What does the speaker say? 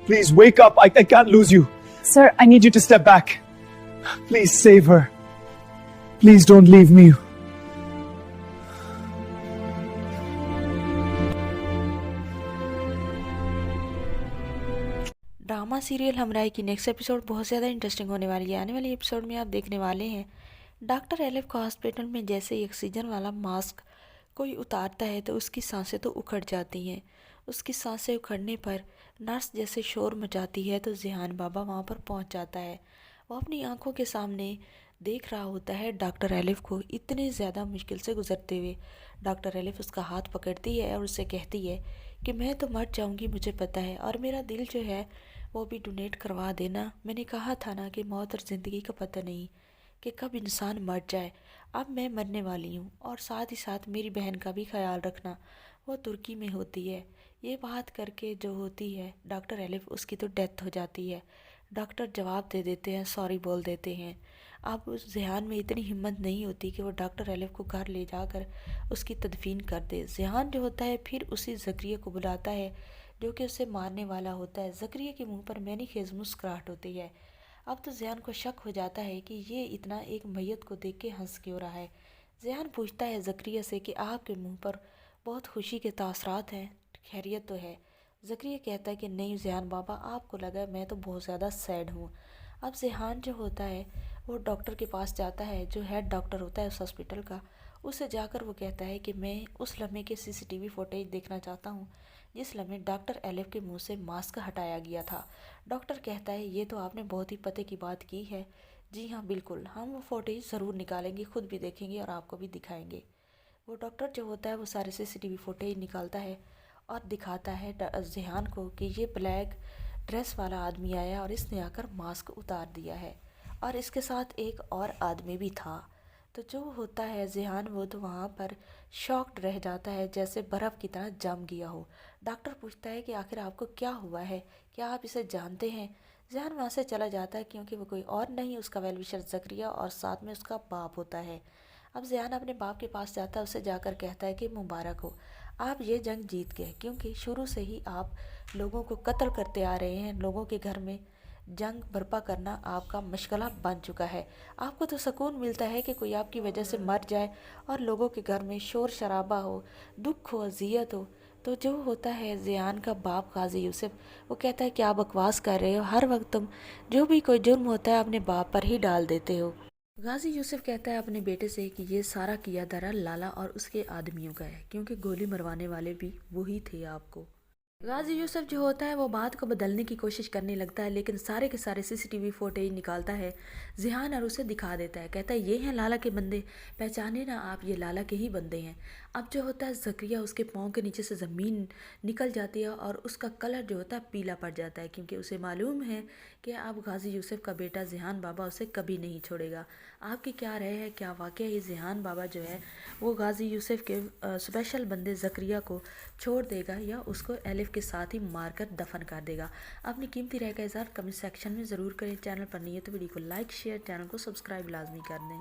Please wake up. I can't lose you. Sir, I need you to step back. Please save her. Please don't leave me. Drama serial हमराई की next episode बहुत ज़्यादा interesting होने वाली है। आने वाली एपिसोड में आप देखने वाले हैं डॉक्टर एलिफ को हॉस्पिटल में जैसे ही ऑक्सीजन वाला मास्क कोई उतारता है तो उसकी सांसें तो उखड़ जाती हैं। उसकी सांसें उखड़ने पर नर्स जैसे शोर मचाती है तो ज़िहान बाबा वहाँ पर पहुँच जाता है। वो अपनी आंखों के सामने देख रहा होता है डॉक्टर एलिफ को इतने ज़्यादा मुश्किल से गुजरते हुए। डॉक्टर एलिफ उसका हाथ पकड़ती है और उससे कहती है कि मैं तो मर जाऊंगी, मुझे पता है, और मेरा दिल जो है वो भी डोनेट करवा देना। मैंने कहा था ना कि मौत और ज़िंदगी का पता नहीं कि कब इंसान मर जाए। अब मैं मरने वाली हूँ और साथ ही साथ मेरी बहन का भी ख्याल रखना, वो तुर्की में होती है। ये बात करके जो होती है डॉक्टर एलिफ, उसकी तो डेथ हो जाती है। डॉक्टर जवाब दे देते हैं, सॉरी बोल देते हैं। अब उस ज़िहान में इतनी हिम्मत नहीं होती कि वो डॉक्टर एलिफ को घर ले जाकर उसकी तदफीन कर दे। ज़िहान जो होता है फिर उसी ज़करिया को बुलाता है जो कि उसे मारने वाला होता है। ज़करिया के मुंह पर मैनी खेज मुस्कुराहट होती है। अब तो ज़िहान को शक हो जाता है कि ये इतना एक मैयत को देख के हंस क्यों रहा है। ज़िहान पूछता है ज़करिया से कि आपके मुंह पर बहुत खुशी के तासरात हैं, खैरियत तो है? ज़करिया कहता है कि नहीं ज़िहान बाबा, आपको लगा मैं तो बहुत ज़्यादा सैड हूँ। अब ज़िहान जो होता है वो डॉक्टर के पास जाता है, जो हेड डॉक्टर होता है उस हॉस्पिटल का। उससे जाकर वो कहता है कि मैं उस लम्हे के सीसीटीवी फुटेज देखना चाहता हूँ जिस लम्हे डॉक्टर एलिफ के मुंह से मास्क हटाया गया था। डॉक्टर कहता है ये तो आपने बहुत ही पते की बात की है। जी हाँ बिल्कुल, हम वो फुटेज ज़रूर निकालेंगे, खुद भी देखेंगे और आपको भी दिखाएंगे। वो डॉक्टर जो होता है वो सारे सीसीटीवी फुटेज निकालता है और दिखाता है ज़िहान को कि ये ब्लैक ड्रेस वाला आदमी आया और इसने आकर मास्क उतार दिया है और इसके साथ एक और आदमी भी था। तो जो होता है ज़िहान वो तो वहाँ पर शॉक्ड रह जाता है, जैसे बर्फ़ की तरह जम गया हो। डॉक्टर पूछता है कि आखिर आपको क्या हुआ है, क्या आप इसे जानते हैं? ज़िहान वहाँ से चला जाता है क्योंकि वो कोई और नहीं, उसका वेलविशर ज़करिया और साथ में उसका बाप होता है। अब ज़िहान अपने बाप के पास जाता है, उसे जाकर कहता है कि मुबारक हो, आप ये जंग जीत गए, क्योंकि शुरू से ही आप लोगों को कत्ल करते आ रहे हैं। लोगों के घर में जंग बर्पा करना आपका मशगला बन चुका है। आपको तो सुकून मिलता है कि कोई आपकी वजह से मर जाए और लोगों के घर में शोर शराबा हो, दुख हो, अजियत हो। तो जो होता है ज़िहान का बाप गाजी यूसुफ, वो कहता है कि आप बकवास कर रहे हो, हर वक्त तुम जो भी कोई जुर्म होता है अपने बाप पर ही डाल देते हो। गाजी यूसुफ कहता है अपने बेटे से कि ये सारा किया धरा लाला और उसके आदमियों का है, क्योंकि गोली मरवाने वाले भी वही थे आपको। गाजी यूसुफ जो होता है वो बात को बदलने की कोशिश करने लगता है, लेकिन सारे के सारे सीसीटीवी फुटेज निकालता है ज़िहान और उसे दिखा देता है। कहता है ये हैं लाला के बंदे, पहचाने ना आप, ये लाला के ही बंदे हैं। अब जो होता है ज़करिया, उसके पाँव के नीचे से ज़मीन निकल जाती है और उसका कलर जो होता है पीला पड़ जाता है, क्योंकि उसे मालूम है कि अब गाजी यूसुफ का बेटा ज़िहान बाबा उसे कभी नहीं छोड़ेगा। आपकी क्या राय है, क्या वाकई ये ज़िहान बाबा जो है वो गाजी यूसुफ के स्पेशल बंदे ज़करिया को छोड़ देगा या उसको एलिफ के साथ ही मारकर दफन कर देगा? अपनी कीमती राय का इज़हार कमेंट सेक्शन में ज़रूर करें। चैनल पर नहीं है तो वीडियो को लाइक शेयर, चैनल को सब्सक्राइब लाजमी कर दें।